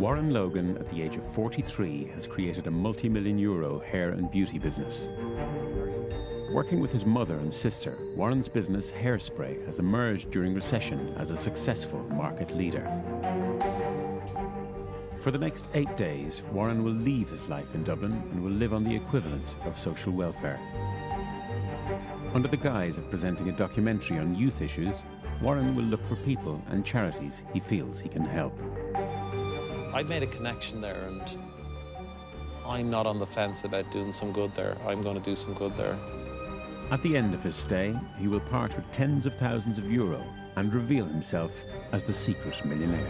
Warren Logan, at the age of 43, has created a multi-million-euro hair and beauty business. Working with his mother and sister, Warren's business, Hairspray, has emerged during recession as a successful market leader. For the next 8 days, Warren will leave his life in Dublin and will live on the equivalent of social welfare. Under the guise of presenting a documentary on youth issues, Warren will look for people and charities he feels he can help. I've made a connection there, and I'm not on the fence about doing some good there. I'm going to do some good there. At the end of his stay, he will part with tens of thousands of euro and reveal himself as the secret millionaire.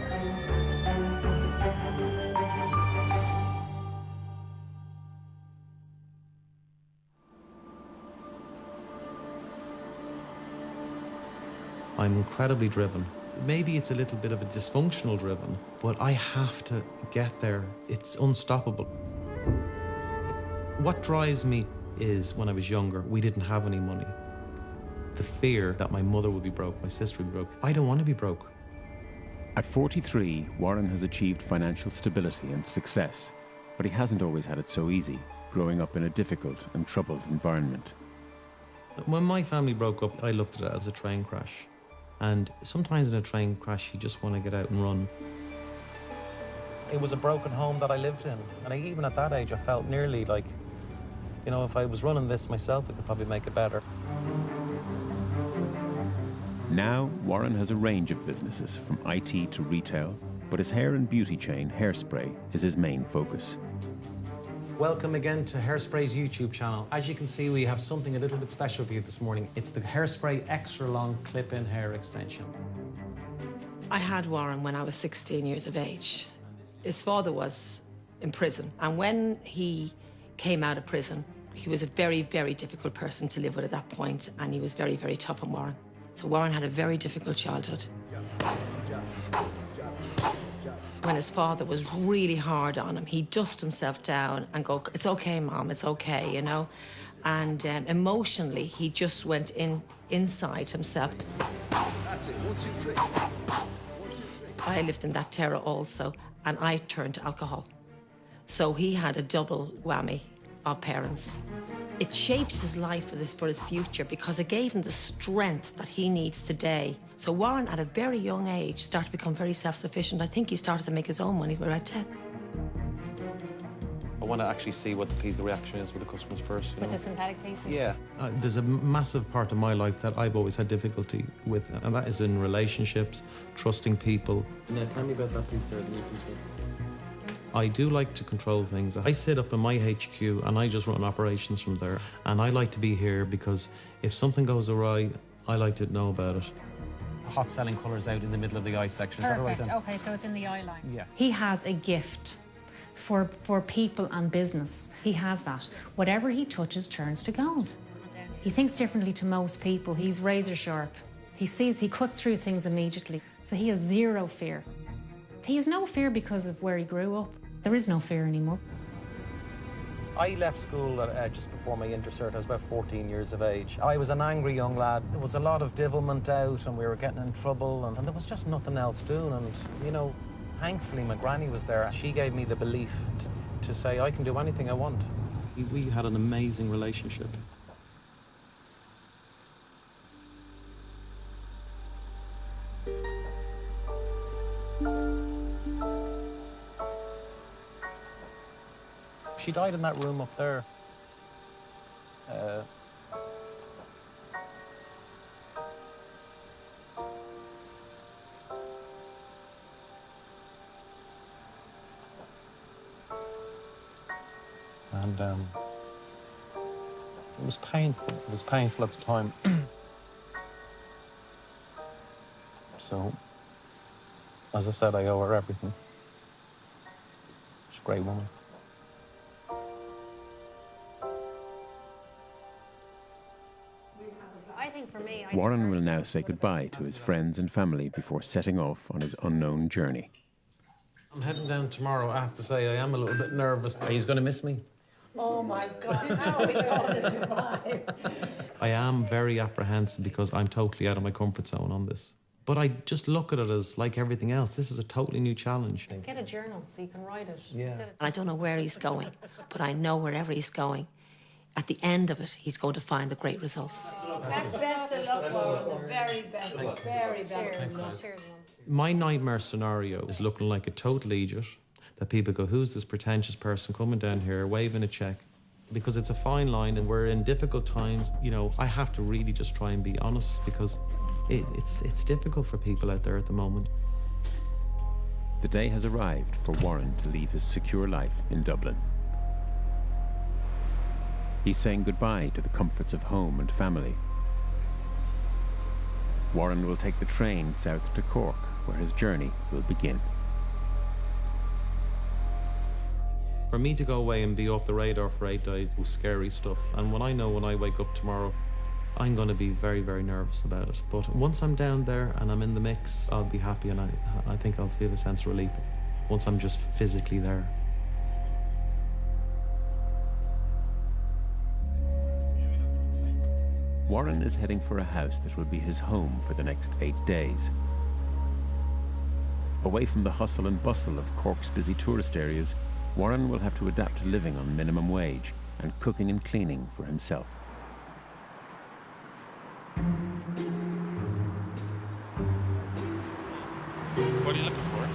I'm incredibly driven. Maybe it's a little bit of a dysfunctional driven, but I have to get there. It's unstoppable. What drives me is when I was younger, we didn't have any money. The fear that my mother would be broke, my sister would be broke. I don't want to be broke. At 43, Warren has achieved financial stability and success, but he hasn't always had it so easy, growing up in a difficult and troubled environment. When my family broke up, I looked at it as a train crash. And sometimes in a train crash, you just want to get out and run. It was a broken home that I lived in. And even at that age, I felt nearly like, you know, if I was running this myself, I could probably make it better. Now, Warren has a range of businesses, from IT to retail, but his hair and beauty chain, Hairspray, is his main focus. Welcome again to Hairspray's YouTube channel. As you can see, we have something a little bit special for you this morning. It's the Hairspray Extra Long Clip-In Hair Extension. I had Warren when I was 16 years of age. His father was in prison, and when he came out of prison, he was a very, very difficult person to live with at that point, and he was very, very tough on Warren. So Warren had a very difficult childhood. When his father was really hard on him, he'd dust himself down and go, "It's okay, Mom, it's okay," you know? And emotionally, he just went inside himself. That's it, 1, 2, 3. 1, 2, 3. I lived in that terror also, and I turned to alcohol. So he had a double whammy of parents. It shaped his life for his future because it gave him the strength that he needs today. So Warren, at a very young age, started to become very self-sufficient. I think he started to make his own money when he was around 10. I want to actually see what the reaction is with the customers first. You know? With the synthetic pieces? Yeah. There's a massive part of my life that I've always had difficulty with, and that is in relationships, trusting people. Now, tell me about that piece there, the new piece. I do like to control things. I sit up in my HQ and I just run operations from there. And I like to be here because if something goes awry, I like to know about it. Hot selling colours out in the middle of the eye section. Perfect. Is that right then? Okay, so it's in the eye line. Yeah. He has a gift for people and business. He has that. Whatever he touches turns to gold. He thinks differently to most people. He's razor sharp. He cuts through things immediately. So he has zero fear. He has no fear because of where he grew up. There is no fear anymore. I left school just before my intercert. I was about 14 years of age. I was an angry young lad. There was a lot of divilment out and we were getting in trouble and there was just nothing else doing. And, you know, thankfully my granny was there. She gave me the belief to say I can do anything I want. We had an amazing relationship. She died in that room up there. And it was painful. It was painful at the time. So, as I said, I owe her everything. She's a great woman. Warren will now say goodbye to his friends and family before setting off on his unknown journey. I'm heading down tomorrow. I have to say, I am a little bit nervous. Are you going to miss me? Oh my God, how are we going to survive? I am very apprehensive because I'm totally out of my comfort zone on this. But I just look at it as like everything else. This is a totally new challenge. Get a journal so you can write it. Yeah. I don't know where he's going, but I know wherever he's going, at the end of it, he's going to find the great results. That's best of luck, Warren. The very best. Very best of luck. Cheers, Mum. My nightmare scenario is looking like a total idiot, that people go, who's this pretentious person coming down here, waving a check? Because it's a fine line and we're in difficult times. You know, I have to really just try and be honest because it's difficult for people out there at the moment. The day has arrived for Warren to leave his secure life in Dublin. He's saying goodbye to the comforts of home and family. Warren will take the train south to Cork, where his journey will begin. For me to go away and be off the radar for 8 days was scary stuff. And when I wake up tomorrow, I'm going to be very, very nervous about it. But once I'm down there and I'm in the mix, I'll be happy and I think I'll feel a sense of relief once I'm just physically there. Warren is heading for a house that will be his home for the next 8 days. Away from the hustle and bustle of Cork's busy tourist areas, Warren will have to adapt to living on minimum wage and cooking and cleaning for himself. What are you looking for?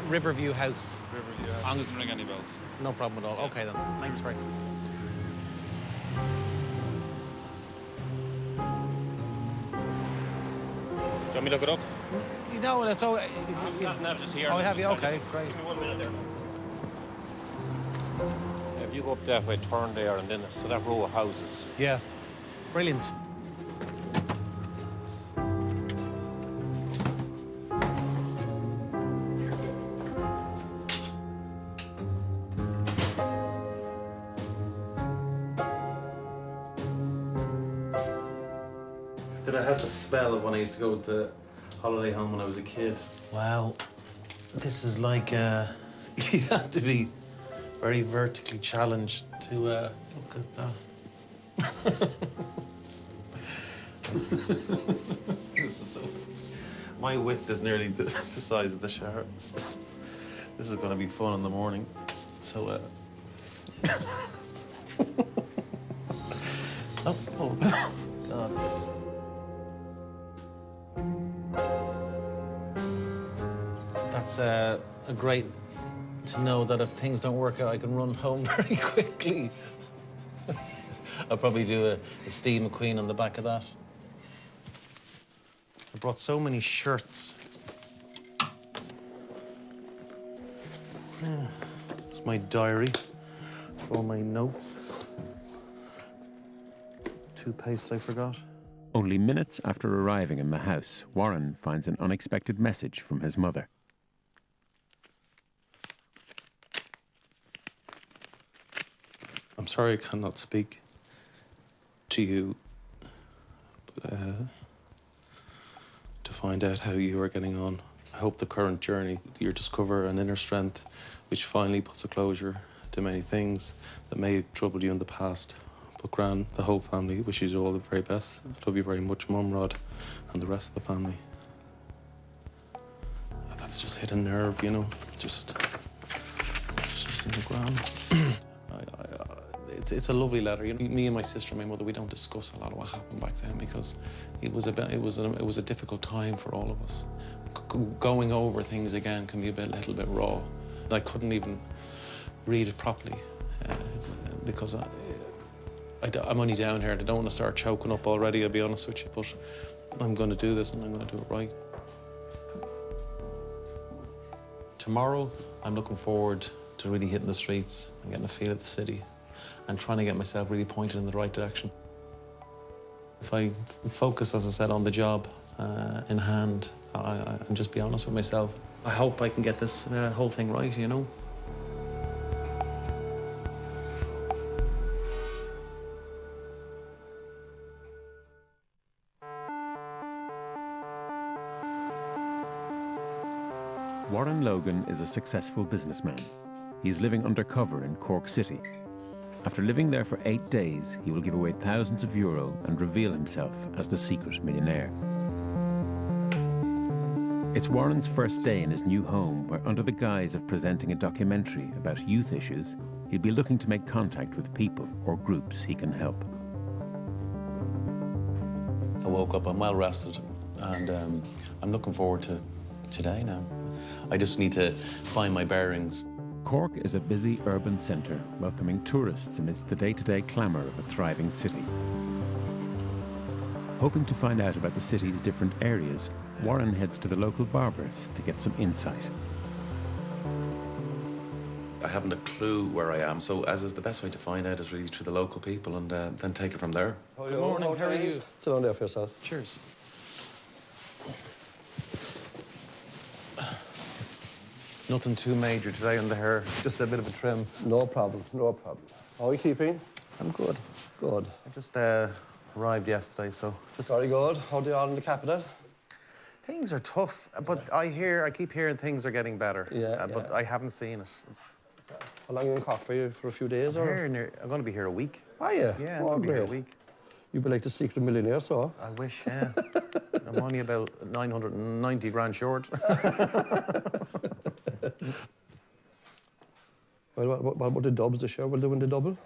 Riverview House. Riverview House. Doesn't ring any bells. No problem at all. Okay then. Thanks very much. Do you want me to look it up? You know, it's all. I'm just here. Oh, have you? Okay, great. Give me 1 minute there. If you go up that way, turn there, and then so that row of houses. Yeah. Brilliant. It has the smell of when I used to go to holiday home when I was a kid. Wow. This is like, you have to be very vertically challenged to look at that. This is so... My width is nearly the size of the shower. This is going to be fun in the morning. So, oh, God. That's a great to know that if things don't work out, I can run home very quickly. I'll probably do a Steve McQueen on the back of that. I brought so many shirts. It's my diary for all my notes. Toothpaste I forgot. Only minutes after arriving in the house, Warren finds an unexpected message from his mother. I'm sorry I cannot speak to you, but to find out how you are getting on. I hope the current journey, you discover an inner strength which finally puts a closure to many things that may have troubled you in the past. But Gran, the whole family, wishes you all the very best. I love you very much, Mum, Rod, and the rest of the family. That's just hit a nerve, you know. It's just in the ground. It's a lovely letter. You know, me and my sister and my mother, we don't discuss a lot of what happened back then because it was a difficult time for all of us. Going over things again can be a little bit raw. I couldn't even read it properly because I'm only down here and I don't want to start choking up already, I'll be honest with you, but I'm going to do this and I'm going to do it right. Tomorrow, I'm looking forward to really hitting the streets and getting a feel of the city and trying to get myself really pointed in the right direction. If I focus, as I said, on the job in hand, and just be honest with myself, I hope I can get this whole thing right, you know? Warren Logan is a successful businessman. He's living undercover in Cork City. After living there for 8 days, he will give away thousands of euro and reveal himself as the secret millionaire. It's Warren's first day in his new home, where under the guise of presenting a documentary about youth issues, he'll be looking to make contact with people or groups he can help. I woke up, I'm well rested, and I'm looking forward to today now. I just need to find my bearings. Cork is a busy urban centre, welcoming tourists amidst the day-to-day clamour of a thriving city. Hoping to find out about the city's different areas, Warren heads to the local barbers to get some insight. I haven't a clue where I am, so as is the best way to find out is really through the local people, and then take it from there. Good morning, how are you? Sit down there for yourself. Cheers. Nothing too major today on the hair, just a bit of a trim. No problem, no problem. How are you keeping? I'm good. Good. I just arrived yesterday, so just... Very good. How are they all in the capital? Things are tough, but I keep hearing things are getting better. Yeah, but yeah. I haven't seen it. How long are you in Cork for? You for a few days, or? I'm going to be here a week. Are you? Yeah, Oh, I'm going to be here a great. week. You'd be like the secret millionaire, so. I wish, yeah. I'm only about 990 grand short. Well, what about the dubs this year? Will they win the double? Do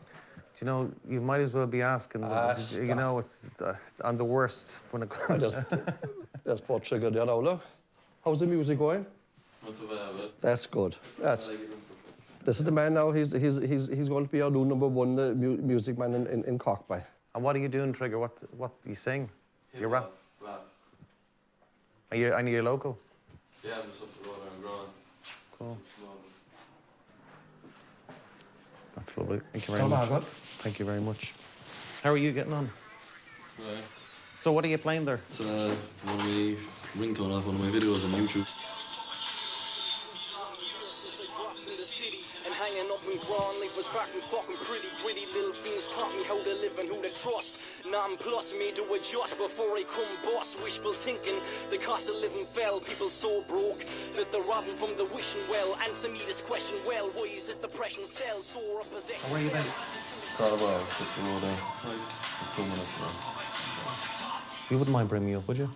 you know, you might as well be asking. You know, it's I'm the worst when it comes. That's poor trigger there now, look. How's the music going? Not too bad. That's good. This is the man now. He's going to be our new #1 music man in Cork by. And what are you doing, Trigger? What do you sing? You rap? Rap. Are you local? Yeah, I'm just up the road and growing. Cool. That's lovely. Thank you very much. Thank you very much. How are you getting on? Right. So what are you playing there? It's one of my ringtone off one of my videos on YouTube. Hanging up and growing, life was far from fucking pretty. Gritty little things taught me how to live and who to trust. Non-plus me to adjust before I come bust. Wishful thinking, the cost of living fell. People so broke that they're robbing from the wishing well. Answer me this question well, why is it depression sells? Sore of possession. Where are you based? Carnival, up the road there. Like 2 minutes now. You wouldn't mind bringing me up, would you?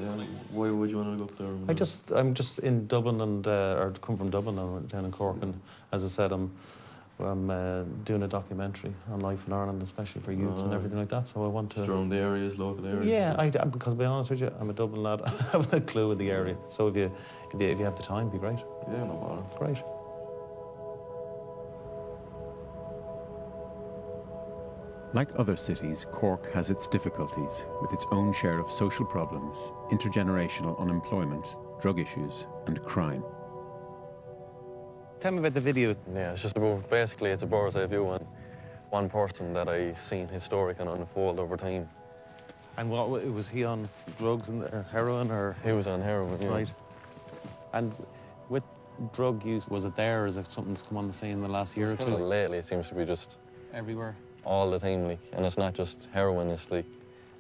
Yeah, why would you want to go up there? I'm just in Dublin and or come from Dublin and down in Cork, and as I said, I'm doing a documentary on life in Ireland, especially for youths and everything like that. So I want to. Just around the areas, local areas. Yeah, because to be honest with you, I'm a Dublin lad. I haven't a clue of the area. So if you have the time, it'd be great. Yeah, no bother. Great. Like other cities, Cork has its difficulties, with its own share of social problems, intergenerational unemployment, drug issues, and crime. Tell me about the video. Yeah, it's just about, basically it's a bird's eye view on one person that I seen his story kind of unfold over time. And what was he on? Drugs and heroin, or he was on heroin? Yeah. Right. And with drug use, was it there, or is it something that's come on the scene in the last year or two? Lately, it seems to be just everywhere, all the time, like, and it's not just heroin. It's like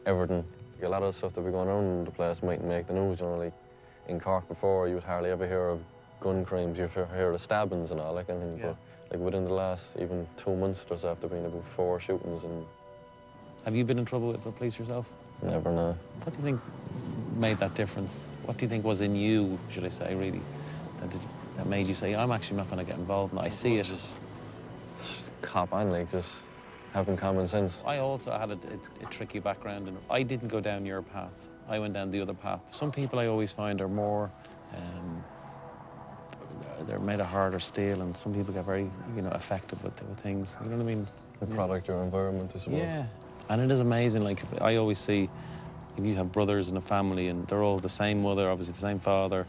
everything. Like, a lot of stuff that be going on in the place mightn't make the news. You know, like in Cork before, you would hardly ever hear of gun crimes. You'd hear of stabbings and all that kind of thing. Yeah. But like within the last even 2 months, there's after been about 4 shootings. And have you been in trouble with the police yourself? Never, no. What do you think made that difference? What do you think was in you, should I say, really, that made you say, I'm actually not going to get involved, and I see it? Just cop on, like, just having common sense. I also had a tricky background, and I didn't go down your path. I went down the other path. Some people I always find are more, they're made of harder steel, and some people get very, affected with things. You know what I mean? The product or environment, I suppose. Yeah. And it is amazing, like, I always see, if you have brothers in a family and they're all the same mother, obviously the same father,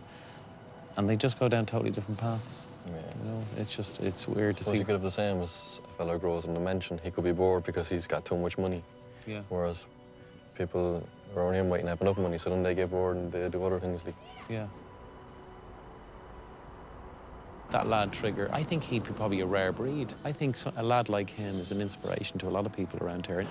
and they just go down totally different paths. Yeah. You know, it's weird to see. You could have the same as a fellow grows in the mansion. He could be bored because he's got too much money. Yeah. Whereas people around him mightn't have enough money, so then they get bored and they do other things. Like. Yeah. That lad Trigger, I think he'd be probably a rare breed. I think a lad like him is an inspiration to a lot of people around here,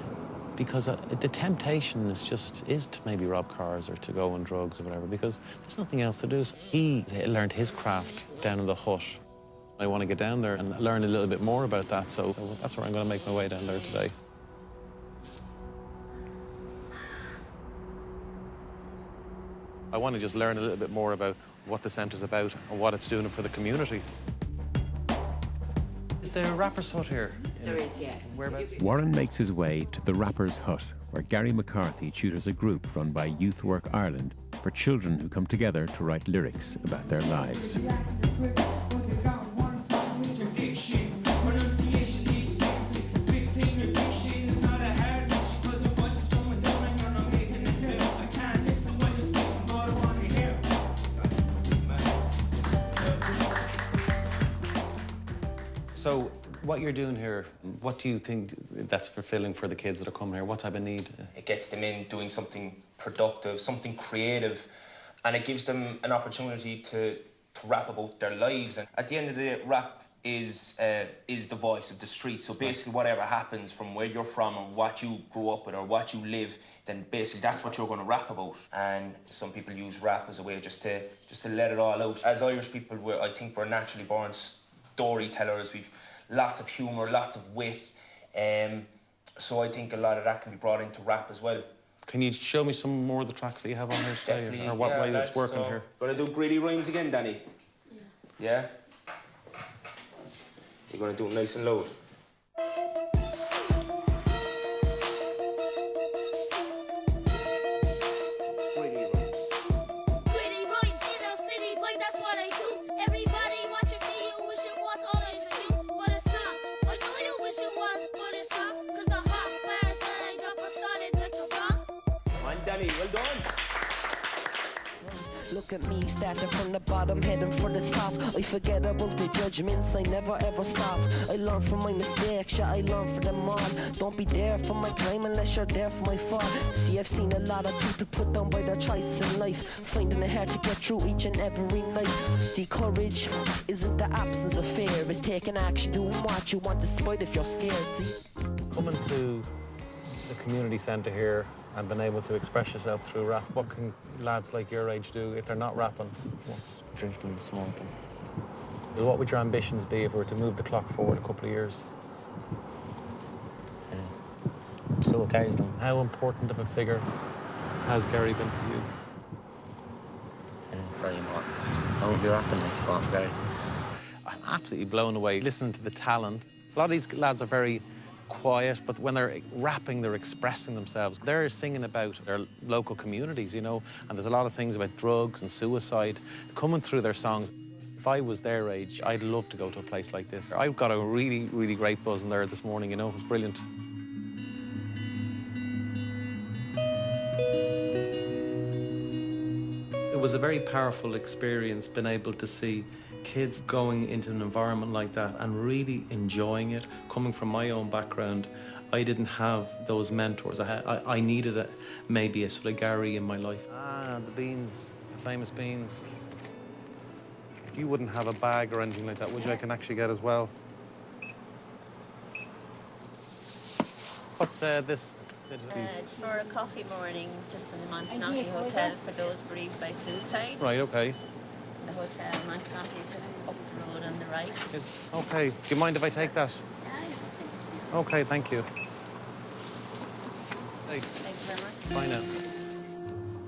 because the temptation is to maybe rob cars or to go on drugs or whatever, because there's nothing else to do. So he learned his craft down in the hut. I want to get down there and learn a little bit more about that, so that's where I'm going to make my way down there today. I want to just learn a little bit more about what the centre's about and what it's doing for the community. Is there a Rapper's Hut here? There is, yeah. Whereabouts? Warren makes his way to the Rapper's Hut, where Gary McCarthy tutors a group run by Youth Work Ireland for children who come together to write lyrics about their lives. So, what you're doing here, what do you think that's fulfilling for the kids that are coming here? What type of need? It gets them in doing something productive, something creative, and it gives them an opportunity to rap about their lives. And at the end of the day, rap is the voice of the street. So basically, whatever happens from where you're from or what you grew up with or what you live, then basically that's what you're going to rap about. And some people use rap as a way just to let it all out. As Irish people, I think we're naturally born storytellers. We've lots of humour, lots of wit. So I think a lot of that can be brought into rap as well. Can you show me some more of the tracks that you have on here today? Definitely, Or what way that's working so here? Gonna do greedy rhymes again, Danny? Yeah? You're gonna do it nice and loud. Look at me, starting from the bottom, heading for the top. I forget about the judgments, I never ever stop. I learn from my mistakes, yeah, I learn from them all. Don't be there for my climb unless you're there for my fall. See, I've seen a lot of people put down by their choices in life, finding it hard to get through each and every night. See, courage isn't the absence of fear, it's taking action, doing what you want despite if you're scared, see. Coming to the community centre here and been able to express yourself through rap, what can lads like your age do if they're not rapping? Drinking, smoking. What would your ambitions be if we were to move the clock forward a couple of years? Still carries them. How important of a figure has Gary been for you? Very important. I won't be rapping like you want, Gary. I'm absolutely blown away listening to the talent. A lot of these lads are very quiet, but when they're rapping, they're expressing themselves. They're singing about their local communities, you know, and there's a lot of things about drugs and suicide coming through their songs. If I was their age, I'd love to go to a place like this. I got a really, really great buzz in there this morning, you know, it was brilliant. It was a very powerful experience being able to see kids going into an environment like that and really enjoying it. Coming from my own background, I didn't have those mentors. I needed maybe a sort of Gary in my life. Ah, the beans, the famous beans. You wouldn't have a bag or anything like that, would you? I can actually get as well. What's this? It's for a coffee morning just in the Montanati Hotel for those bereaved by suicide. Right, okay. The hotel Montanati is just up the road on the right. Okay, do you mind if I take that? Yeah, Okay, thank you. Hey. thank you very much. Bye now.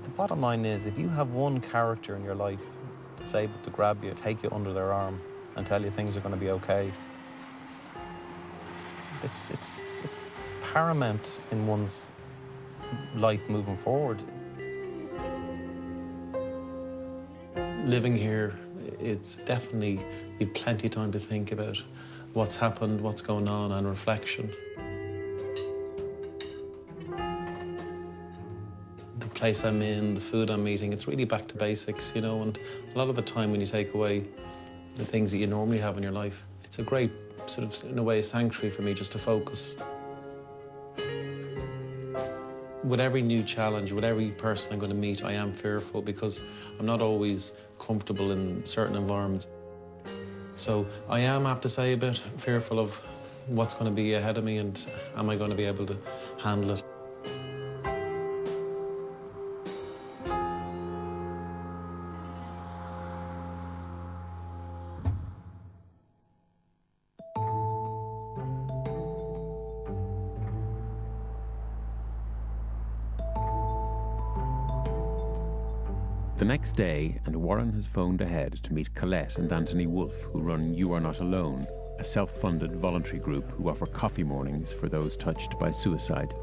The bottom line is, if you have one character in your life that's able to grab you, take you under their arm, and tell you things are going to be okay, it's paramount in one's life moving forward. Living here, it's definitely, you've plenty of time to think about what's happened, what's going on, and reflection. The place I'm in, the food I'm eating, it's really back to basics, you know, and a lot of the time when you take away the things that you normally have in your life, it's a great sort of, in a way, sanctuary for me just to focus. With every new challenge, with every person I'm going to meet, I am fearful because I'm not always comfortable in certain environments. So I am, I have to say, a bit fearful of what's going to be ahead of me and am I going to be able to handle it. the next day, and Warren has phoned ahead to meet Colette and Anthony Wolfe, who run You Are Not Alone, a self-funded voluntary group who offer coffee mornings for those touched by suicide.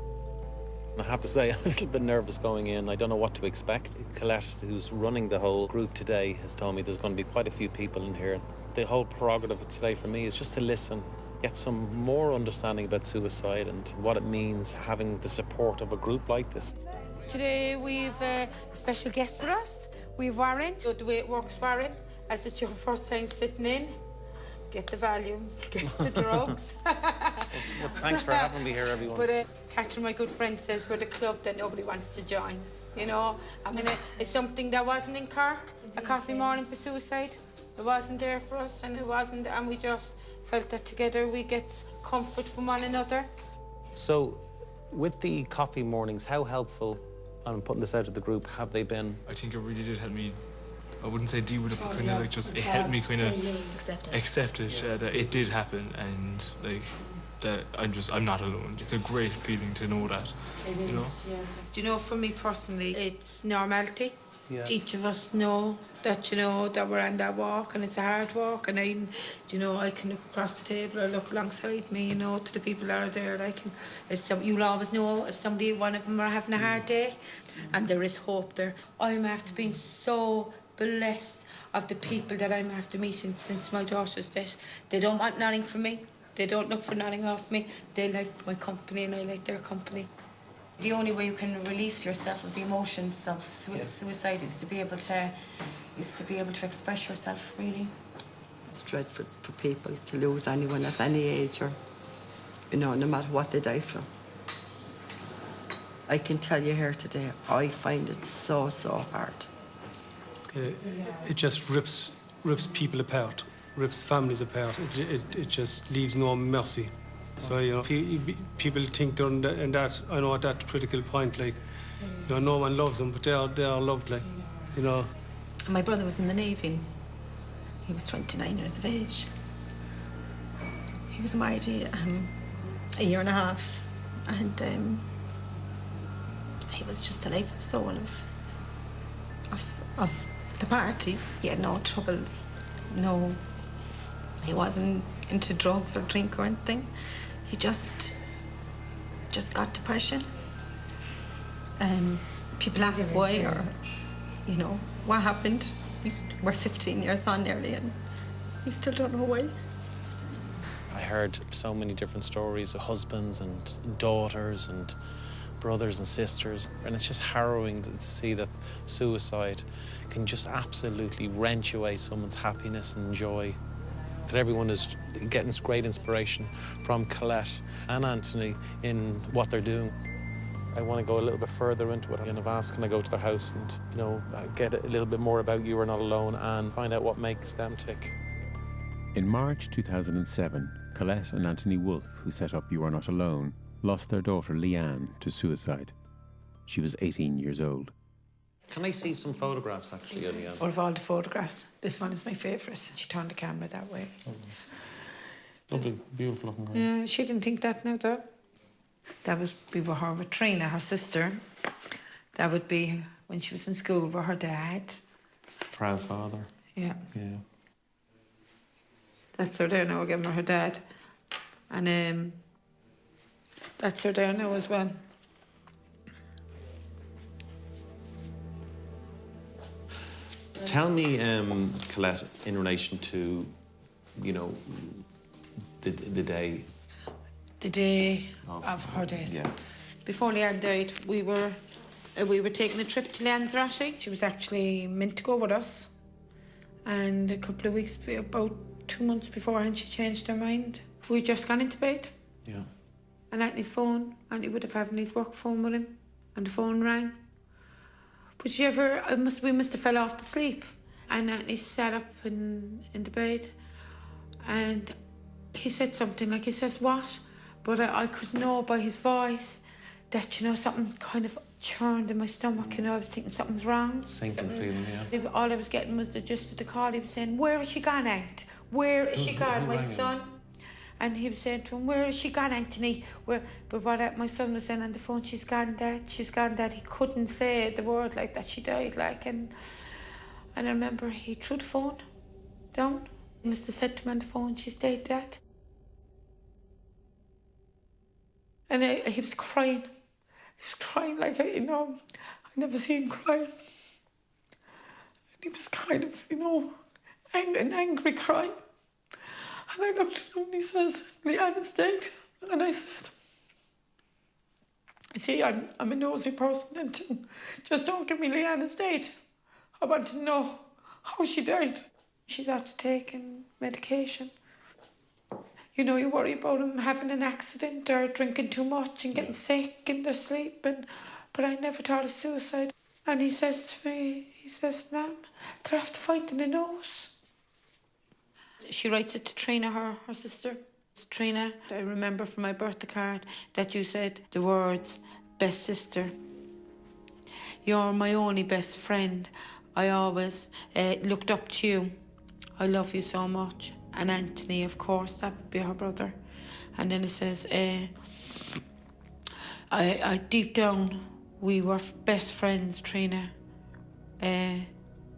I have to say, I'm a little bit nervous going in. I don't know what to expect. Colette, who's running the whole group today, has told me there's going to be quite a few people in here. The whole prerogative today for me is just to listen, get some more understanding about suicide and what it means having the support of a group like this. Today we've a special guest with us. We've Warren. The way it works, Warren, as it's your first time sitting in, get the Valium, get the drugs. Well, thanks for having me here, everyone. But Catherine, my good friend, says we're the club that nobody wants to join. You know, I mean, it's something that wasn't in Cork, a coffee morning for suicide. It wasn't there for us, and it wasn't, and we just felt that together we get comfort from one another. So, with the coffee mornings, how helpful, I'm putting this out of the group, have they been? I think it really did help me. I wouldn't say deal with it, but kind of like just it helped me kind of accept it that it did happen, and like that I'm not alone. It's a great feeling to know that. You know. Do you know, for me personally, it's normality. Yeah. Each of us know that, you know, that we're on that walk, and it's a hard walk, and I can look across the table or look alongside me, you know, to the people that are there. You'll always know if one of them are having a hard day, and there is hope there. I'm after being so blessed of the people that I'm after meeting since my daughter's death. They don't want nothing from me. They don't look for nothing off me. They like my company, and I like their company. The only way you can release yourself of the emotions of suicide is to be able to express yourself, really. It's dreadful for people to lose anyone at any age, or, you know, no matter what they die from. I can tell you here today, I find it so hard. It just rips people apart, rips families apart. It just leaves no mercy. So, you know, people think they're in that, I know, at that critical point, like, you know, no one loves them, but they are loved, like, you know. My brother was in the Navy. He was 29 years of age. He was married a year and a half, and he was just the life and soul of the party. He had no troubles, he wasn't into drugs or drink or anything. He just got depression. People ask why, or, you know, what happened. We're 15 years on nearly, and we still don't know why. I heard so many different stories of husbands and daughters and brothers and sisters, and it's just harrowing to see that suicide can just absolutely wrench away someone's happiness and joy. That everyone is getting great inspiration from Colette and Anthony in what they're doing. I want to go a little bit further into it, and I've asked, can I go to their house and, you know, get a little bit more about You Are Not Alone and find out what makes them tick. In March 2007, Colette and Anthony Wolfe, who set up You Are Not Alone, lost their daughter Leanne to suicide. She was 18 years old. Can I see some photographs, actually, of Leanne? Of all the photographs, this one is my favourite. She turned the camera that way. Lovely, beautiful looking girl. Yeah, she didn't think that now, though. That would be with her, with Trina, her sister. That would be when she was in school with her dad. Proud father. Yeah. Yeah. That's her there now again with her dad. And that's her there now as well. Tell me, Colette, in relation to, you know, the day. The day of her death. Yeah. Before Leanne died, we were taking a trip to Lanzarote. She was actually meant to go with us. And a couple of weeks, about 2 months beforehand, she changed her mind. We'd just gone into bed. Yeah. And Anthony's phone, Anthony would have had his work phone with him, and the phone rang. But we must have fell off to sleep. And Anthony sat up in the bed, and he said something like, he says, what? But I could know by his voice that, you know, something kind of churned in my stomach, you know, I was thinking something's wrong. Sinking feeling, yeah. All I was getting was the gist of the call. He was saying, where has she gone, Aunt? Where is she gone, my son? And he was saying to him, where has she gone, Anthony? But what my son was saying on the phone, she's gone, Dad, she's gone, Dad. He couldn't say the word like that, she died, like, and And I remember he threw the phone down. Mr. said to me on the phone, she's dead, Dad. And he was crying. He was crying like, I never seen him cry. And he was kind of, an angry cry. And I looked at him and he says, Leanne is dead. And I said, see, I'm a nosy person and just don't give me Leanne is dead. I want to know how she died. She's after taking medication. You worry about him having an accident or drinking too much and getting sick in their sleep. But I never thought of suicide. And he says to me, Ma'am, they're after finding a nose. She writes it to Trina, her sister. It's Trina, I remember from my birthday card that you said the words, best sister. You're my only best friend. I always looked up to you. I love you so much. And Anthony, of course, that would be her brother. And then it says, I deep down, we were best friends, Trina.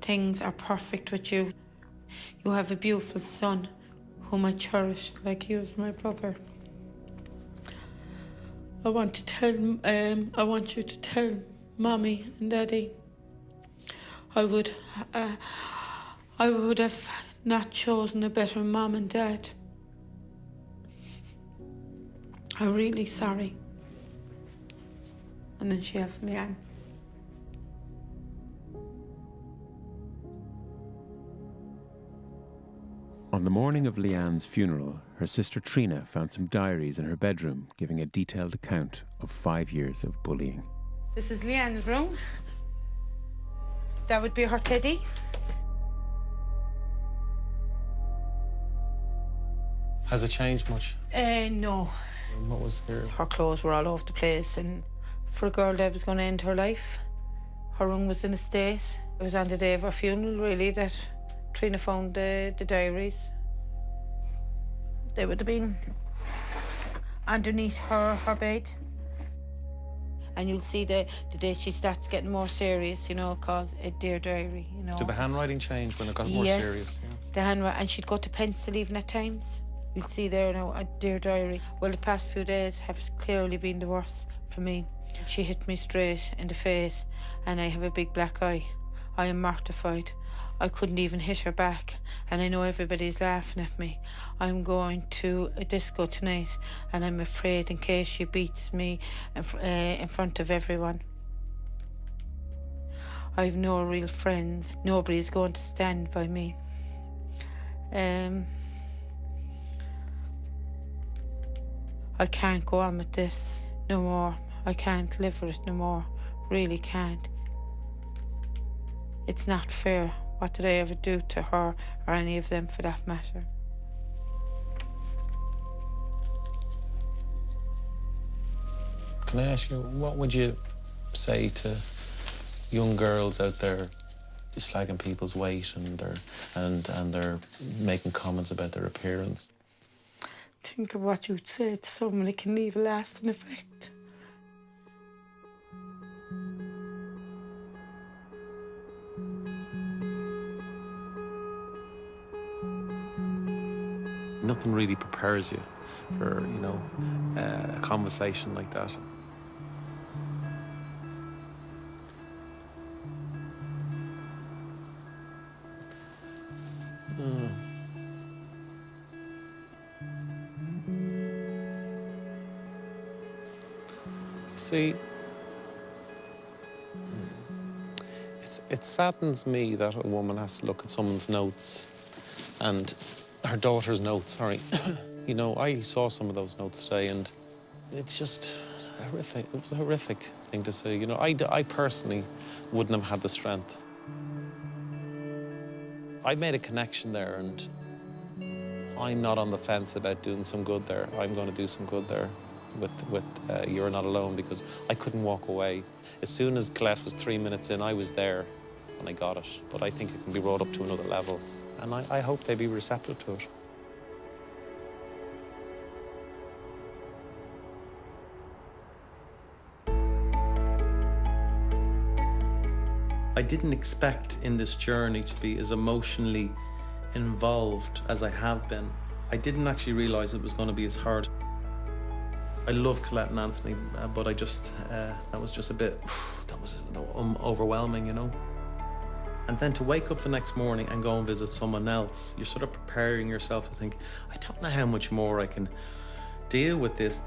Things are perfect with you. You have a beautiful son whom I cherished like he was my brother. I want you to tell Mommy and Daddy I would have not chosen a better mom and dad. I'm really sorry. And then she have Leanne. On the morning of Leanne's funeral, her sister Trina found some diaries in her bedroom giving a detailed account of 5 years of bullying. This is Leanne's room. That would be her teddy. Has it changed much? No. What was here? Her clothes were all over the place, and for a girl that was going to end her life, her room was in a state. It was on the day of her funeral, really, that Trina found the diaries. They would have been underneath her bed. And you'll see the day she starts getting more serious, called a Dear Diary, Did the handwriting change when it got more serious? Yes, the handwriting, and she'd go to pencil even at times. You'll see there now, a Dear Diary. Well, the past few days have clearly been the worst for me. She hit me straight in the face, and I have a big black eye. I am mortified. I couldn't even hit her back, and I know everybody's laughing at me. I'm going to a disco tonight, and I'm afraid in case she beats me in front of everyone. I've no real friends. Nobody's going to stand by me. I can't go on with this no more. I can't live with it no more. Really can't. It's not fair. What did I ever do to her or any of them for that matter? Can I ask you, what would you say to young girls out there slagging people's weight and they're making comments about their appearance? Think of what you'd say to someone that can leave a lasting effect. Nothing really prepares you for, a conversation like that. You see, it saddens me that a woman has to look at someone's notes and her daughter's notes, sorry. I saw some of those notes today and it's just horrific. It was a horrific thing to say. I personally wouldn't have had the strength. I made a connection there, and I'm not on the fence about doing some good there. I'm going to do some good there with You're Not Alone, because I couldn't walk away. As soon as Colette was 3 minutes in, I was there and I got it. But I think it can be brought up to another level, and I hope they be receptive to it. I didn't expect in this journey to be as emotionally involved as I have been. I didn't actually realise it was going to be as hard. I love Colette and Anthony, but I just, that was just a bit, that was overwhelming, you know? And then to wake up the next morning and go and visit someone else, you're sort of preparing yourself to think, I don't know how much more I can deal with this.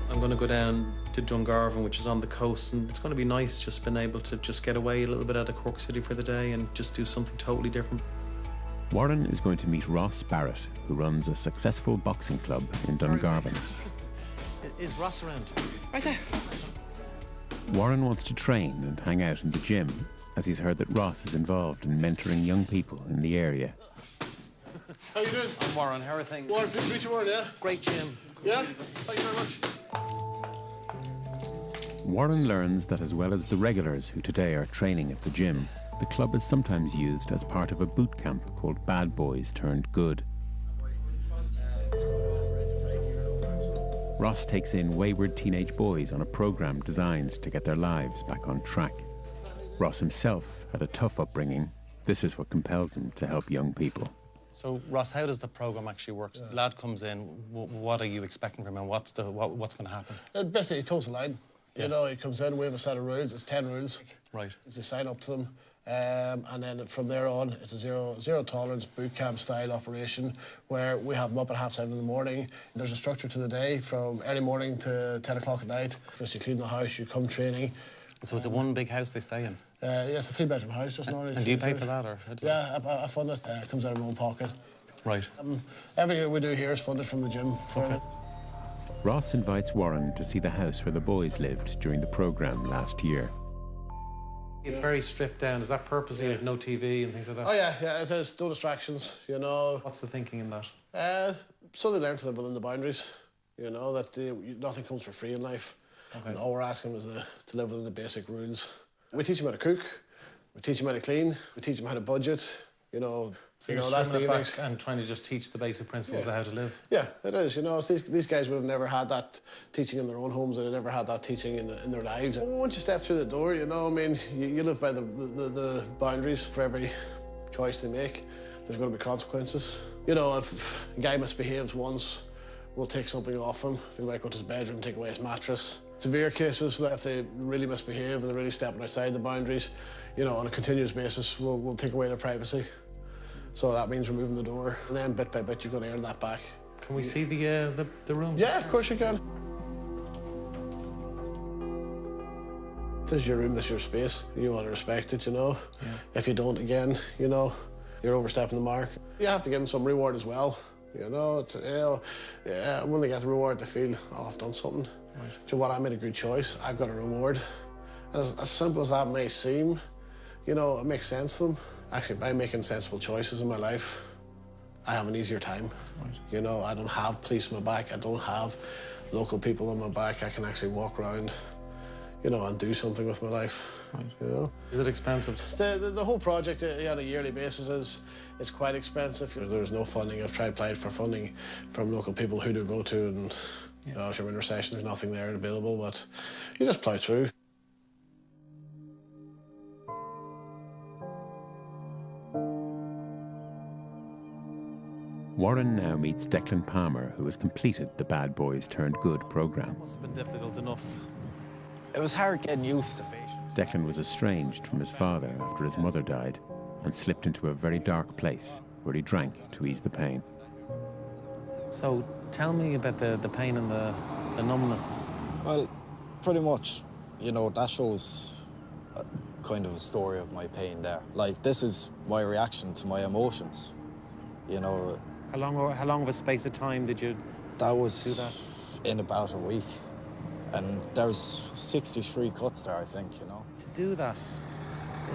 I'm going to go down to Dungarvan, which is on the coast, and it's going to be nice just being able to just get away a little bit out of Cork City for the day and just do something totally different. Warren is going to meet Ross Barrett, who runs a successful boxing club in Dungarvan. Is Ross around? Right there. Warren wants to train and hang out in the gym, as he's heard that Ross is involved in mentoring young people in the area. How you doing? I'm Warren. How are things? Warren, good to meet you, Warren, yeah? Great gym. Yeah? Thank you very much. Warren learns that as well as the regulars who today are training at the gym, the club is sometimes used as part of a boot camp called Bad Boys Turned Good. Ross takes in wayward teenage boys on a program designed to get their lives back on track. Ross himself had a tough upbringing. This is what compels him to help young people. So, Ross, how does the program actually work? The lad comes in, what are you expecting from him? What's going to happen? Basically, he toes the line. Yeah. You know, he comes in, we have a set of rules. It's 10 rules. Right. It's a sign up to them. And then from there on, it's a zero tolerance boot camp style operation where we have them up at 7:30 in the morning. There's a structure to the day from early morning to 10 o'clock at night. First you clean the house, you come training. So it's a one big house they stay in? Yeah, it's a 3-bedroom house. Just And do you pay for that? Or yeah, I fund it. It comes out of my own pocket. Right. Everything we do here is funded from the gym. Okay. Ross invites Warren to see the house where the boys lived during the programme last year. It's very stripped down. Is that purposely no TV and things like that? Oh yeah, it is. No distractions, you know. What's the thinking in that? So they learn to live within the boundaries, you know, that nothing comes for free in life. Okay. And all we're asking them is to live within the basic rules. We teach them how to cook, we teach them how to clean, we teach them how to budget, you know. So you you're know, that's stripping the it back and trying to just teach the basic principles of how to live? Yeah, it is. You know, these guys would have never had that teaching in their own homes, and they never had that teaching in their lives. And once you step through the door, you know, I mean, you live by the boundaries. For every choice they make, there's going to be consequences. You know, if a guy misbehaves once, we'll take something off him. If he might go to his bedroom, take away his mattress. Severe cases, if they really misbehave and they're really stepping outside the boundaries, you know, on a continuous basis, we'll take away their privacy. So that means removing the door, and then bit by bit you're going to earn that back. Can we see the rooms? Yeah, of course you can. This is your room, this is your space. You want to respect it, you know. Yeah. If you don't, again, you know, you're overstepping the mark. You have to give them some reward as well. You know, when they get the reward, they feel, oh, I've done something. Right. Do you know what? I made a good choice. I've got a reward. And as simple as that may seem, you know, it makes sense to them. Actually, by making sensible choices in my life, I have an easier time. Right. You know, I don't have police on my back. I don't have local people on my back. I can actually walk around, you know, and do something with my life. Right. You know? Is it expensive? The whole project on a yearly basis is quite expensive. There's no funding. I've tried applying for funding from local people who do go to, and you know, if you're in recession, there's nothing there available, but you just plough through. Warren now meets Declan Palmer, who has completed the Bad Boys Turned Good programme. Must have been difficult enough. It was hard getting used to. Declan was estranged from his father after his mother died and slipped into a very dark place where he drank to ease the pain. So tell me about the pain and the numbness. Well, pretty much, you know, that shows kind of a story of my pain there. Like, this is my reaction to my emotions, you know. How long of a space of time did you do that? In about a week. And there's 63 cuts there, I think, you know. To do that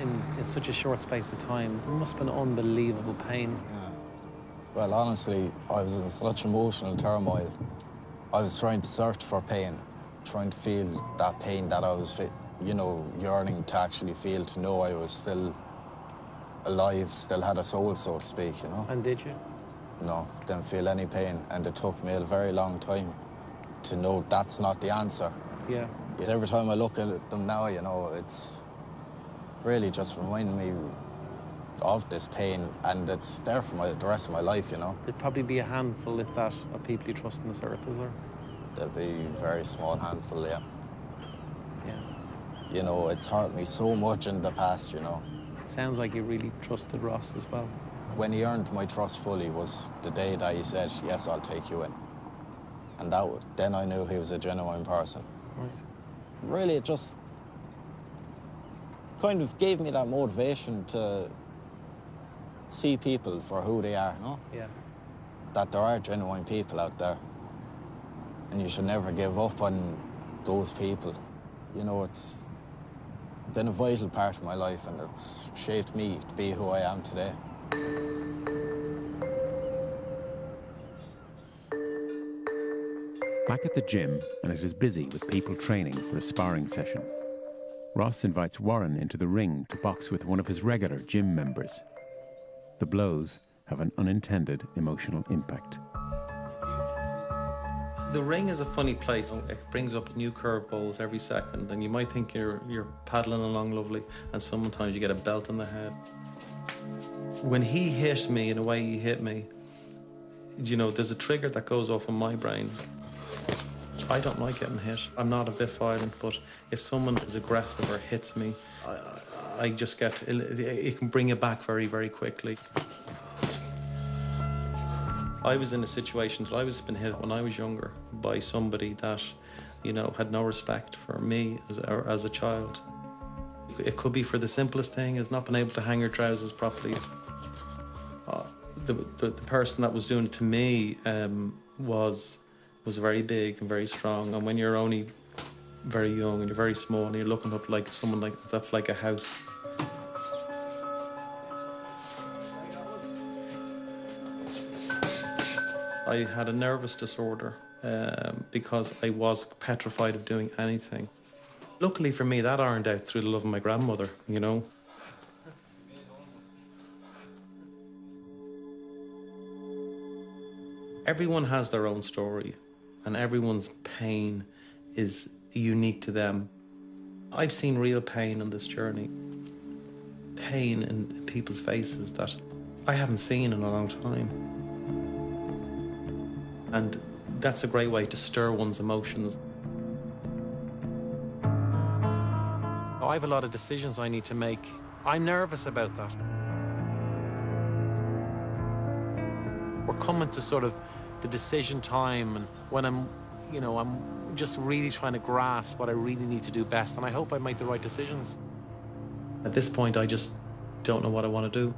in such a short space of time, it must have been unbelievable pain. Yeah. Well, honestly, I was in such emotional turmoil. I was trying to search for pain, trying to feel that pain that I was, you know, yearning to actually feel, to know I was still alive, still had a soul, so to speak, you know. And did you? No, didn't feel any pain, and it took me a very long time to know that's not the answer. Yeah. Every time I look at them now, you know, it's really just reminding me of this pain, and it's there for the rest of my life, you know. There'd probably be a handful, if that, of people you trust on this earth, is there? There'll be a very small handful, yeah. Yeah. You know, it's hurt me so much in the past, you know. It sounds like you really trusted Ross as well. When he earned my trust fully was the day that he said, yes, I'll take you in. And then I knew he was a genuine person. Right. Really, it just kind of gave me that motivation to see people for who they are, no? Yeah. That there are genuine people out there. And you should never give up on those people. You know, it's been a vital part of my life, and it's shaped me to be who I am today. Back at the gym, and it is busy with people training for a sparring session. Ross invites Warren into the ring to box with one of his regular gym members. The blows have an unintended emotional impact. The ring is a funny place. It brings up new curveballs every second, and you might think you're paddling along lovely, and sometimes you get a belt on the head. When he hit me in the way he hit me, you know, there's a trigger that goes off in my brain. I don't like getting hit. I'm not a bit violent, but if someone is aggressive or hits me, I just get, it can bring it back very, very quickly. I was in a situation that I was been hit when I was younger by somebody that, you know, had no respect for me as a child. It could be for the simplest thing as not being able to hang your trousers properly. The person that was doing it to me was very big and very strong. And when you're only very young and you're very small and you're looking up like someone like that's like a house. I had a nervous disorder because I was petrified of doing anything. Luckily for me, that ironed out through the love of my grandmother, you know. Everyone has their own story, and everyone's pain is unique to them. I've seen real pain on this journey. Pain in people's faces that I haven't seen in a long time. And that's a great way to stir one's emotions. I have a lot of decisions I need to make. I'm nervous about that. We're coming to sort of the decision time, and when I'm just really trying to grasp what I really need to do best, and I hope I make the right decisions. At this point, I just don't know what I want to do.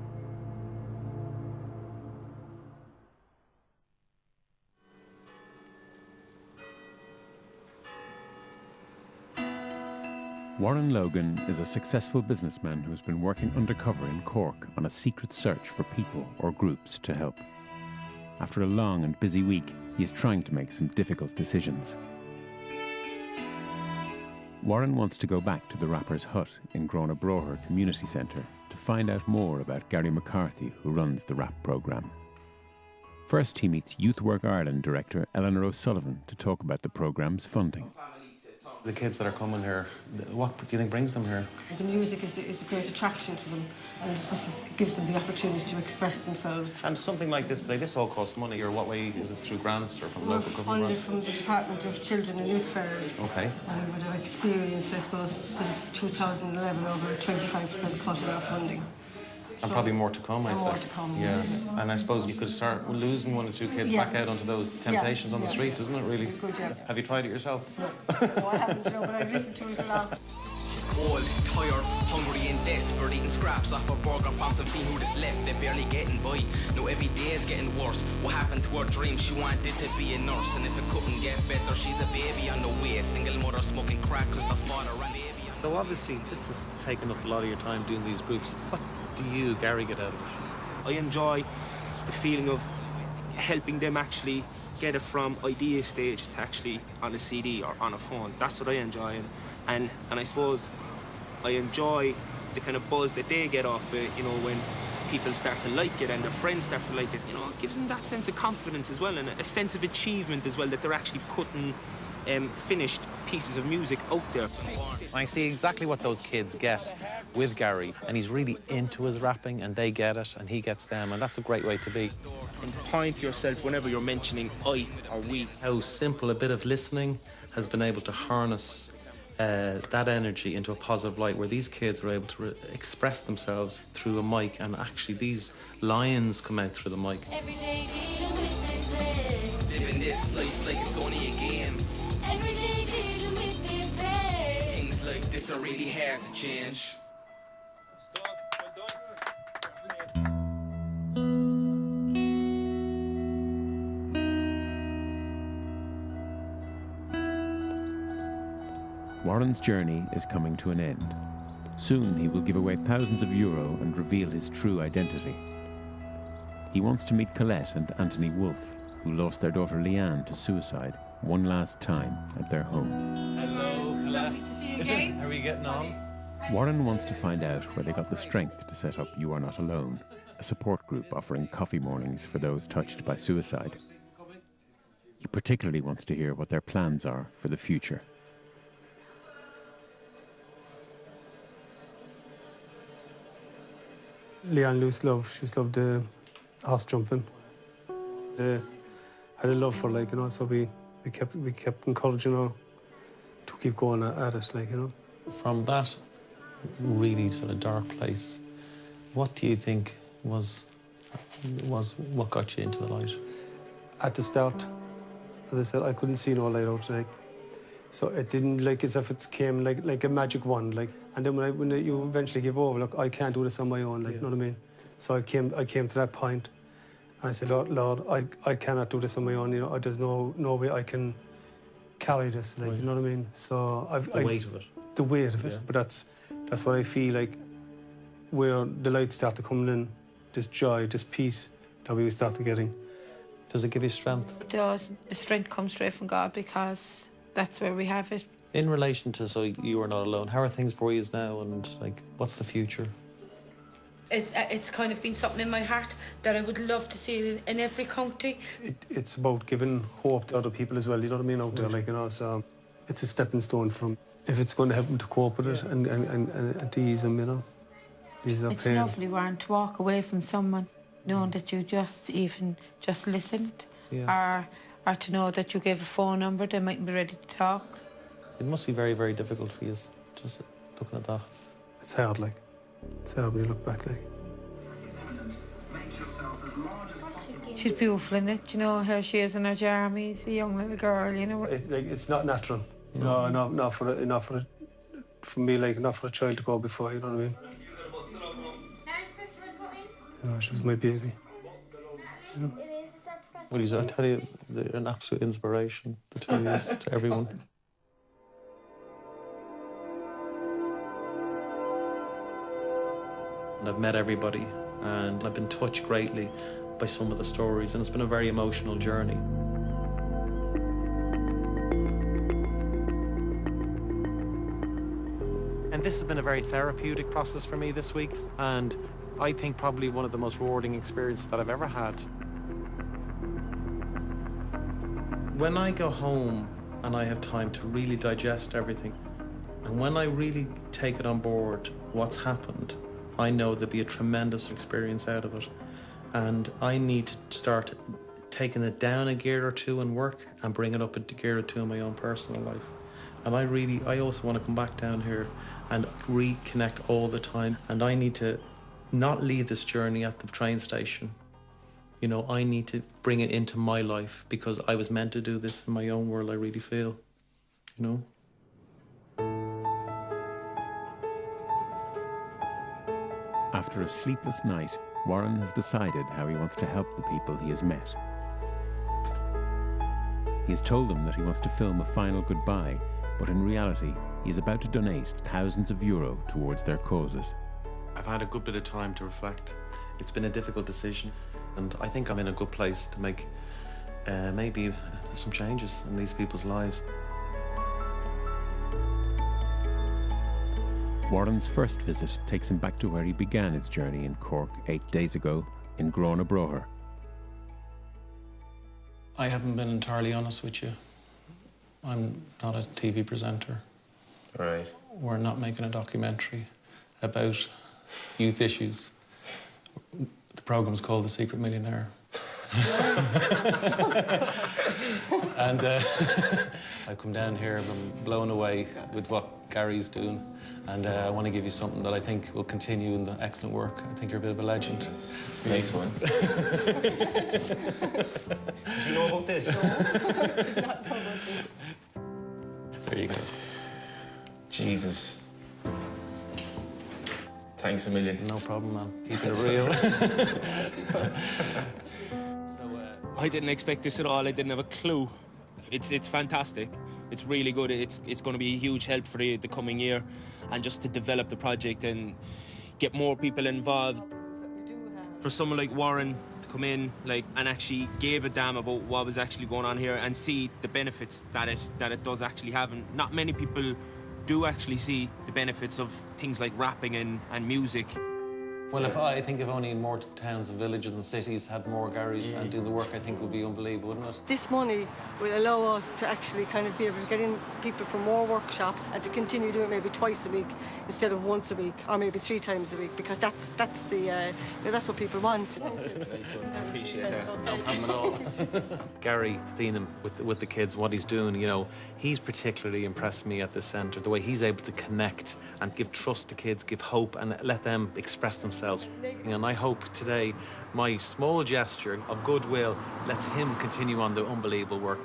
Warren Logan is a successful businessman who's been working undercover in Cork on a secret search for people or groups to help. After a long and busy week, he is trying to make some difficult decisions. Warren wants to go back to the Rapper's Hut in Grona Broher Community Centre to find out more about Gary McCarthy, who runs the rap programme. First, he meets Youth Work Ireland director Eleanor O'Sullivan to talk about the programme's funding. The kids that are coming here, what do you think brings them here? The music is a great attraction to them, and this gives them the opportunity to express themselves. And something like this all costs money, or what way is it, through grants or from We're local government? funded from the Department of Children and Youth Affairs. Okay. And we would have experienced, I suppose, since 2011 over a 25% cut in our funding. And probably more to come, I'd say. More to come, yeah. And I suppose you could start losing one or two kids back out onto those temptations on the streets, isn't it, really? Good, yeah. Have you tried it yourself? No, I haven't, Joe, but I've listened to it a lot. She's cold, tired, hungry and desperate, eating scraps off her burger from some fiend who just left, they're barely getting by. No, every day is getting worse. What happened to her dream? She wanted to be a nurse, and if it couldn't get better, she's a baby on the way. Single mother smoking crack cause the father ran baby. So obviously, this has taken up a lot of your time doing these groups. What do you, Gary, get out of it? I enjoy the feeling of helping them actually get it from idea stage to actually on a CD or on a phone. That's what I enjoy, and I suppose I enjoy the kind of buzz that they get off it, you know, when people start to like it and their friends start to like it. You know, it gives them that sense of confidence as well, and a sense of achievement as well, that they're actually putting finished pieces of music out there. I see exactly what those kids get with Gary, and he's really into his rapping, and they get it, and he gets them, and that's a great way to be. And point to yourself whenever you're mentioning I or we. How simple a bit of listening has been able to harness that energy into a positive light, where these kids are able to express themselves through a mic, and actually these lines come out through the mic. Every day dealing with this pain. Living this life like it's only a game. Every day dealing with this pain. Things like this are really hard to change. Warren's journey is coming to an end. Soon he will give away thousands of euro and reveal his true identity. He wants to meet Colette and Anthony Wolfe, who lost their daughter Leanne to suicide one last time at their home. Hello, Colette. Lovely to see you again. How are you getting on? Warren wants to find out where they got the strength to set up You Are Not Alone, a support group offering coffee mornings for those touched by suicide. He particularly wants to hear what their plans are for the future. Leanne Luce loved, she just loved the horse jumping. Had a love for, like, you know, so we kept encouraging her to keep going at it, like, you know. From that really sort of dark place, what do you think was what got you into the light? At the start, as I said, I couldn't see no light out, like, so it didn't, like, as if it came like a magic wand, like. And then when you eventually give over, look, I can't do this on my own, like, you know what I mean? So I came to that point, and I said, Lord, I cannot do this on my own, you know, there's no way I can carry this, like, you know what I mean? So The weight of it. The weight of it, but that's what I feel like, where the light started coming in, this joy, this peace that we started getting. Does it give you strength? It does. The strength comes straight from God, because that's where we have it. In relation to So You Are Not Alone, how are things for you now, and like, what's the future? It's kind of been something in my heart that I would love to see it in every county. It's about giving hope to other people as well, you know what I mean, out there, like, you know, so it's a stepping stone from, if it's going to help them to cope with it and to ease them, you know, ease their It's pain. lovely, Warren, to walk away from someone knowing that you just listened, or to know that you gave a phone number, they might be ready to talk. It must be very, very difficult for you, just looking at that. It's hard, like. It's hard when you look back, like. She's beautiful in it, you know, how she is in her jammies, a young little girl, you know. It's not natural, you know, not for me, like, not for a child to go before, you know what I mean? You know, she was my baby. You know? Well, I tell you, they're an absolute inspiration, the two of you, to everyone. And I've met everybody, and I've been touched greatly by some of the stories, and it's been a very emotional journey. And this has been a very therapeutic process for me this week, and I think probably one of the most rewarding experiences that I've ever had. When I go home and I have time to really digest everything, and when I really take it on board what's happened, I know there'll be a tremendous experience out of it. And I need to start taking it down a gear or two in work and bring it up a gear or two in my own personal life. And I also want to come back down here and reconnect all the time. And I need to not leave this journey at the train station. You know, I need to bring it into my life, because I was meant to do this in my own world, I really feel, you know? After a sleepless night, Warren has decided how he wants to help the people he has met. He has told them that he wants to film a final goodbye, but in reality, he is about to donate thousands of euro towards their causes. I've had a good bit of time to reflect. It's been a difficult decision, and I think I'm in a good place to make maybe some changes in these people's lives. Warren's first visit takes him back to where he began his journey in Cork 8 days ago, in Grona I haven't been entirely honest with you. I'm not a TV presenter. Right. We're not making a documentary about youth issues. The program's called The Secret Millionaire. And I've come down here and I'm blown away with what Gary's doing. And I want to give you something that I think will continue in the excellent work. I think you're a bit of a legend. Nice one. Did you know about this? There you go. Jesus. Thanks a million. No problem, man. Keep it real. I didn't expect this at all. I didn't have a clue. It's fantastic. It's really good. It's going to be a huge help for the coming year, and just to develop the project and get more people involved. For someone like Warren to come in and actually give a damn about what was actually going on here and see the benefits that it does actually have, and not many people do actually see the benefits of things like rapping and music. Well, I think if only more towns and villages and cities had more Garys and do the work, I think it would be unbelievable, wouldn't it? This money will allow us to actually kind of be able to get in people for more workshops and to continue doing maybe twice a week instead of once a week, or maybe 3 times a week, because that's what people want. Appreciate that. No problem at all. Gary, seeing him with the kids, what he's doing, you know, he's particularly impressed me at the centre, the way he's able to connect and give trust to kids, give hope, and let them express themselves. And I hope today my small gesture of goodwill lets him continue on the unbelievable work.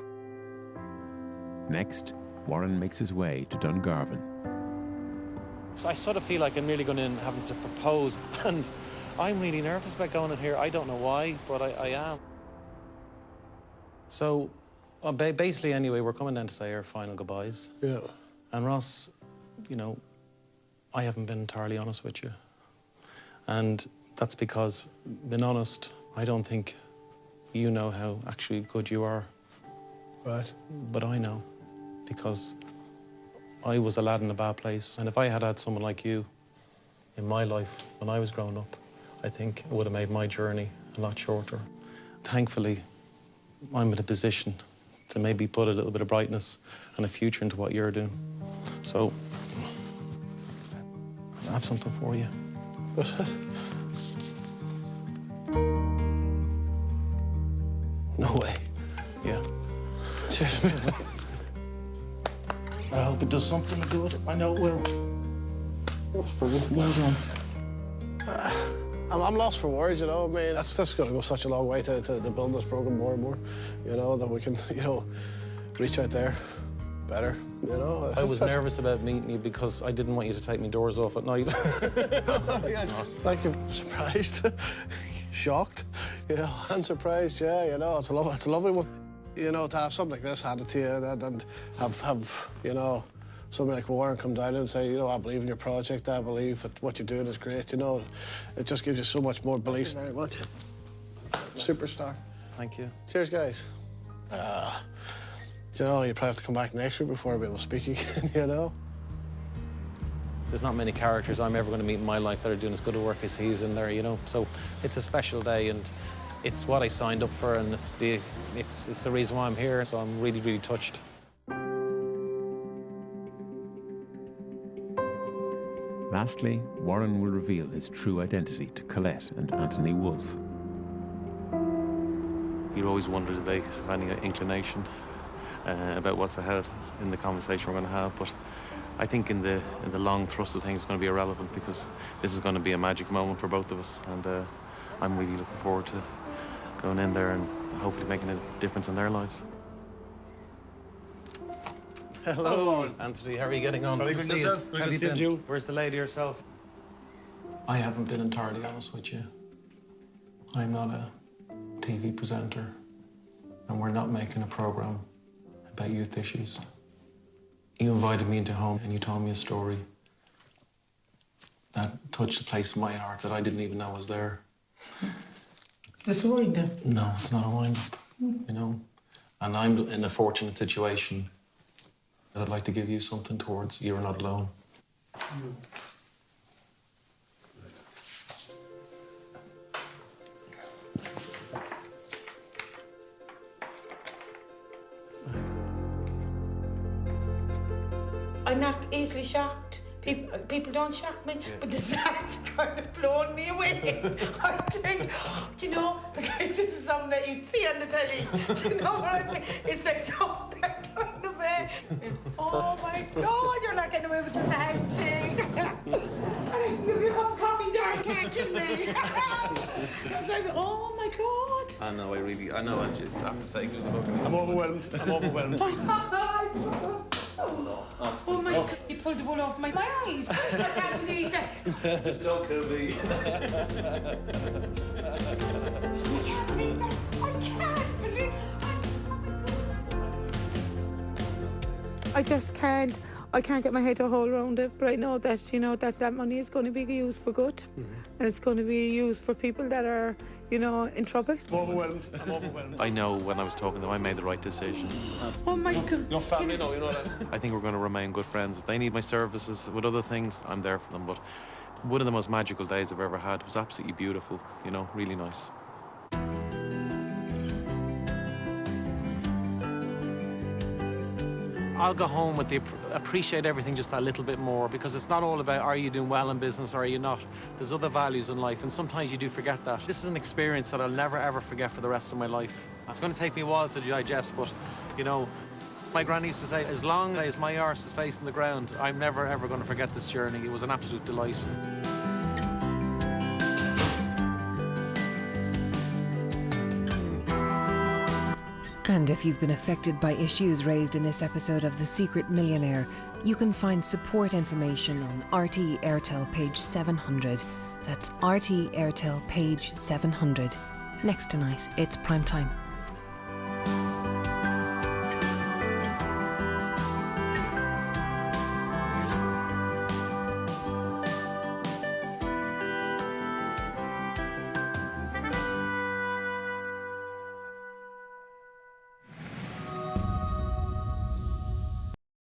Next, Warren makes his way to Dungarvan. So I sort of feel like I'm nearly going in having to propose, and I'm really nervous about going in here. I don't know why, but I am. So basically, anyway, we're coming down to say our final goodbyes. Yeah. And Ross, you know, I haven't been entirely honest with you. And that's because, being honest, I don't think you know how actually good you are. Right. But I know, because I was a lad in a bad place. And if I had had someone like you in my life when I was growing up, I think it would have made my journey a lot shorter. Thankfully, I'm in a position to maybe put a little bit of brightness and a future into what you're doing. So, I have something for you. What's this? No way. Yeah. I hope it does something good. I know it will. Well done. I'm lost for words, you know. I mean, that's going to go such a long way to build this program more and more, you know, that we can, you know, reach out there better, you know. I was nervous about meeting you because I didn't want you to take me doors off at night. Like, you're surprised, shocked, you know, and surprised, yeah, you know, it's a lovely one. You know, to have something like this handed to you and have you know, somebody like Warren come down and say, you know, I believe in your project, I believe that what you're doing is great, you know. It just gives you so much more belief. Very much. Superstar. Thank you. Cheers, guys. You know, you probably have to come back next week before I'll be able to speak again, you know. There's not many characters I'm ever going to meet in my life that are doing as good a work as he's in there, you know. So it's a special day, and it's what I signed up for, and it's the reason why I'm here. So I'm really, really touched. Lastly, Warren will reveal his true identity to Colette and Anthony Wolfe. You always wonder, do they have any inclination about what's ahead in the conversation we're going to have? But I think in the long thrust of things, it's going to be irrelevant, because this is going to be a magic moment for both of us, and I'm really looking forward to going in there and hopefully making a difference in their lives. Hello, Anthony. How are you getting on? Very Good to good see yourself. you. Very How good have you to see been? you. Where's the lady herself? I haven't been entirely honest with you. I'm not a TV presenter, and we're not making a program about youth issues. You invited me into home and you told me a story that touched a place in my heart that I didn't even know was there. Is this a wind-up? No, it's not a wind-up, you know. And I'm in a fortunate situation that I'd like to give you something towards You're Not Alone. not easily shocked. People don't shock me, but this has kind of blown me away. I think, do you know, like, this is something that you'd see on the telly. Do you know what I mean? It's like something that kind of oh my God, you're not getting away with just a handshake. And I can give you a cup of coffee there, you can't kill me. It's like, oh my God. I know, it's just, I have to say, just I'm overwhelmed. Oh my God, he pulled the wool off my eyes. I can't believe that. Just don't kill me. I can't believe that. I can't believe I just can't. I can't get my head a whole around it, but I know that, you know, that money is going to be used for good, and it's going to be used for people that are, you know, in trouble. I'm overwhelmed. I know when I was talking to them, I made the right decision. Oh my God. Your family know, you know that. I think we're going to remain good friends. If they need my services with other things, I'm there for them. But one of the most magical days I've ever had. It was absolutely beautiful, you know, really nice. I'll go home with appreciate everything just that little bit more, because it's not all about are you doing well in business or are you not. There's other values in life, and sometimes you do forget that. This is an experience that I'll never ever forget for the rest of my life. It's going to take me a while to digest, but you know, my granny used to say, as long as my arse is facing the ground, I'm never ever going to forget this journey. It was an absolute delight. And if you've been affected by issues raised in this episode of The Secret Millionaire, you can find support information on RTE Airtel page 700. That's RTE Airtel page 700. Next tonight, it's prime time.